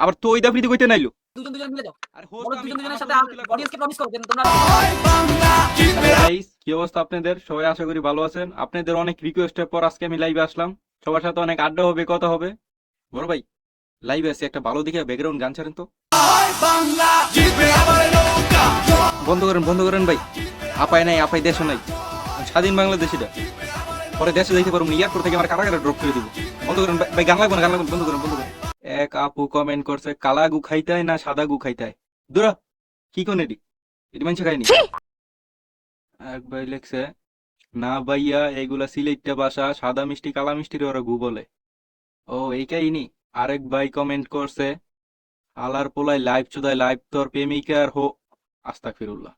আবার তো ওই দাফরিতে কইতে নাইলো দুজন দুজন মিলে যাও। আর বলো দুজন দুজনের সাথে অডিয়েন্সকে প্রমিস করো যে তোমরা গাইস কি অবস্থা আপনাদের? সবাই আশা করি ভালো আছেন। আপনাদের অনেক রিকোয়েস্টের পর আজকে আমি লাইভে আসলাম। সবার সাথে অনেক আড্ডা হবে, কথা হবে। বড় ভাই লাইভে আছে, একটা ভালো দেখে ব্যাকগ্রাউন্ড গান ছাড়েন তো। বন্ধ করেন ভাই। আপায় নাই, আপাই দেশে নাই, স্বাধীন বাংলাদেশ এটা। পরে দেশে যাইতে পারবো, এয়ারপোর্ট থেকে আমার কারাগারে ড্রপ করে দিব। বন্ধ করেন ভাই, গান লাগবে না, গান লাগবে না, বন্ধ করেন। এক আপু কমেন্ট করছে কালা গু খাইতায় না সাদা গু খাইতায়। দূরা কি কোন এটি এটি মানুষ খায়নি। এক ভাই লেখছে না ভাইয়া এগুলা সিলেটটা ভাষা, সাদা মিষ্টি কালা মিষ্টির ওরা গু বলে। ও এই কাহিনী। আরেক ভাই কমেন্ট করছে আলার পোলায় লাইভ চুদায় লাইভ তোর প্রেমিকার হো আস্তাগফিরুল্লাহ।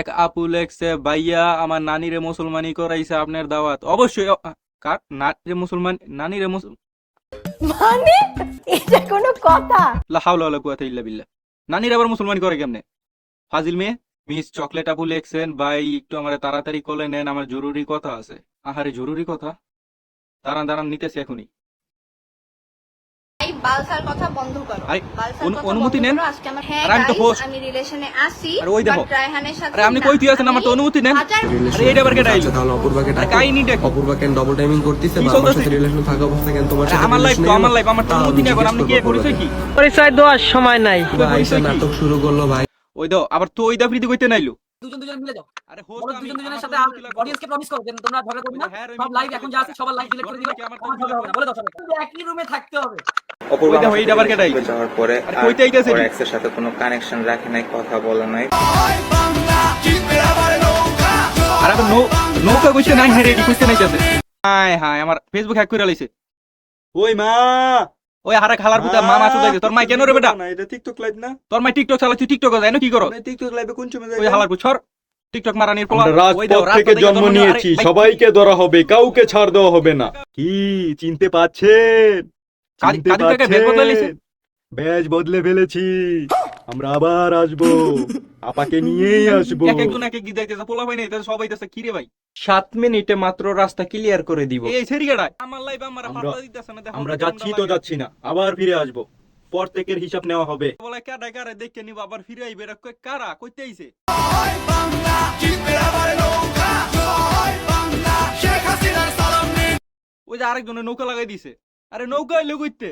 এক আপু লেখছে ভাইয়া আমার নানিরে মুসলমানি করাইছে আপনার দাওয়াত। অবশ্যই কার নানিরে মুসলমান, নানিরে মানে এটা কোনো কথা? লা হাওলা ওয়ালা কুওয়াতা ইল্লা বিল্লাহ। নানির আবার মুসলমানি করে কেমনে? ফাজিল মেয়ে। মিস চকলেট আপু লেখছেন ভাই একটু আমার তাড়াতাড়ি কলে নেন, আমার জরুরি কথা আছে। আহারে জরুরি কথা, দাঁড়ান নিতেছি এখনই। এই বালসার কথা বন্ধ করো। আরে, বালসার কথা অনুমতি বন্ধ নেন। করো। আজকে আমার হ্যাঁ আরে আমি তো guys, host। আমি রিলেশনে আছি। আরে ওই দেখো। বাট রায়হানের সাথে আরে আপনি না। কই তুই আছেন, আমার তো অনুমতি নেন। আরে এইটা আবার কেডা আইলো? তাহলে অপূর্বাকে আরে ডাকো। কাহিনীটা কি? অপূর্বা কেন ডবল টাইমিং করতেছে কি বা আমার চলতেছে? সাথে রিলেশন থাকা অবস্থা কেন তোমার আরে সাথে আমার লাইফ relation তো নেই? আমার লাইফ, আমার তো তাও অনুমতি আমি নেই। এখন জিজ্ঞেস আপনি কি করবো পরিচয় অপূর্বাকে। কি? পরিচয় দেওয়ার সময় নাই। ভাই আইসা নাটক শুরু করলো ভাই। ওই দাও আবার তো ওই দাফরিতে কইতে নাইলো। দুজন দুজন মিলে যাও। আরে বলো দুজন দুজনের সাথে অডিয়েন্সকে প্রমিস করো যে তোমরা ঝগড়া করবে না। সব লাইভ এখন যা আছে সবার লাইভ ডিলিট করে দিবা। আমার ঝগড়া হবে না, বলে দাও সবাইকে। একই রুমে থাকতে হবে। ওই দেখো এইটা আবার কেডা আইলো? যাওয়ার পরে আরে কইতে আইতাছে ওর কি? এক্সের সাথে কোনো কানেকশন রাখে নাই, কথা বলে নাই। আর আবার নৌকা কইতে নাই, হ্যাঁ রেডি কইতে নাইতাছে। হায় আমার ফেসবুক হ্যাক করে লাইছে। ওই মা, ওই হারা খালার পুতা মামা চুদাইছে। তোর মাই কেন রে বেটা? না এটা টিকটক লাইভ না, তোর মাই টিকটক চালাচ্ছি, টিকটক যায় না কি করো? মানে টিকটক লাইভে কোন সময় ওই হালার পুছর টিকটক মারানির পোলা। আমরা ওই দাও, রাজপথ থেকে রাজপথে জন্ম নিয়েছি, আরে ভাই, সবাইকে ধরা হবে, কাউকে ছাড় দেওয়া হবে না। কি চিনতে পাচ্ছেন? চিনতে কাদের থেকে বের বদলে লিছে? ব্যাজ বদলে ফেলেছি, আমরা আবার আসবো, আপাকে নিয়েই আসবো। এক একজন এক এক গিয়ে যাইতেছে, পোলা ভাই নাই সবাই যাইতেছে। কি রে ভাই 7 মিনিটে মাত্র রাস্তা ক্লিয়ার করে দিব। এই সেরিগাড়ায় আমার লাইভ আমার আমরা- পাত্তা দিতেছে না। দেখো আমরা যাচ্ছি তো যাচ্ছি না, আবার ফিরে আসবো, প্রত্যেকের হিসাব নেওয়া হবে। বলে কাডা কারে দেখে নিব, আবার ফিরে আইবে। এরা কই কারা কইতে আইছে? ওই যে আরেকজনের নৌকা লাগাই দিছে। আরে নৌকা এলো কইতে।